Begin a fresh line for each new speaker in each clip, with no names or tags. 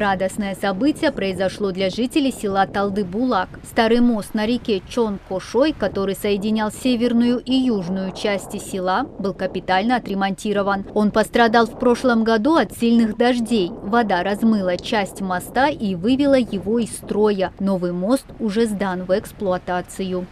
Радостное событие произошло для жителей села Талды-Булак. Старый мост на реке Чон-Кошой, который соединял северную и южную части села, был капитально отремонтирован. Он пострадал в прошлом году от сильных дождей. Вода размыла часть моста и вывела его из строя. Новый мост уже сдан в эксплуатацию.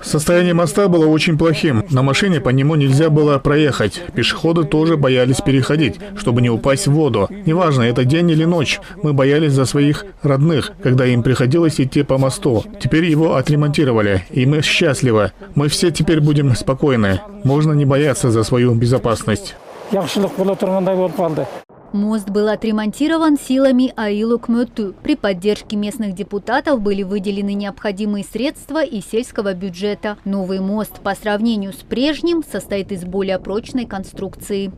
Состояние моста было очень плохим. На машине по нему нельзя было проехать. Пешеходы тоже боялись переходить, чтобы не упасть в воду. Неважно, это день или ночь. Мы боялись за своих родных, когда им приходилось идти по мосту. Теперь его отремонтировали, и мы счастливы. Мы все теперь будем спокойны. Можно не бояться за свою безопасность.
Мост был отремонтирован силами Аилок-Мөту. При поддержке местных депутатов были выделены необходимые средства из сельского бюджета. Новый мост по сравнению с прежним состоит из более прочной конструкции.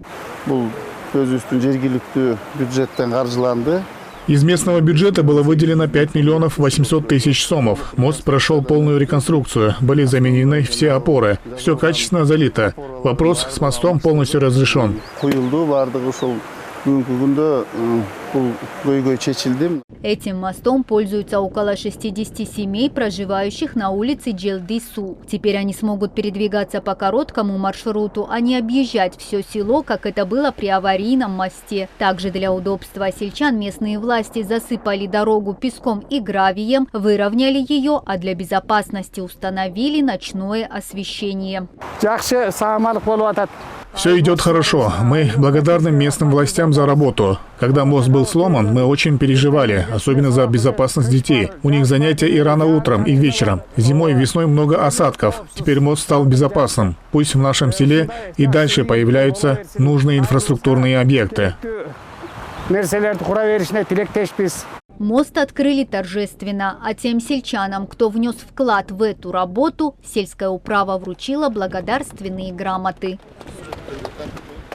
Из местного бюджета было выделено 5 миллионов 800 тысяч сомов. Мост прошел полную реконструкцию. Были заменены все опоры. Все качественно залито. Вопрос с мостом полностью разрешен.
Этим мостом пользуются около 60 семей, проживающих на улице Джелди-Су. Теперь они смогут передвигаться по короткому маршруту, а не объезжать все село, как это было при аварийном мосте. Также для удобства сельчан местные власти засыпали дорогу песком и гравием, выровняли ее, а для безопасности установили ночное освещение.
Все идет хорошо. Мы благодарны местным властям за работу. Когда мост был сломан, мы очень переживали, особенно за безопасность детей. У них занятия и рано утром, и вечером. Зимой и весной много осадков. Теперь мост стал безопасным. Пусть в нашем селе и дальше появляются нужные инфраструктурные объекты.
Мост открыли торжественно, а тем сельчанам, кто внес вклад в эту работу, сельская управа вручила благодарственные грамоты.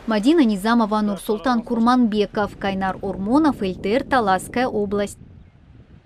Мадина Низамова, Нурсултан Курманбеков, Кайнар Ормонов, ЛТР, Таласская область.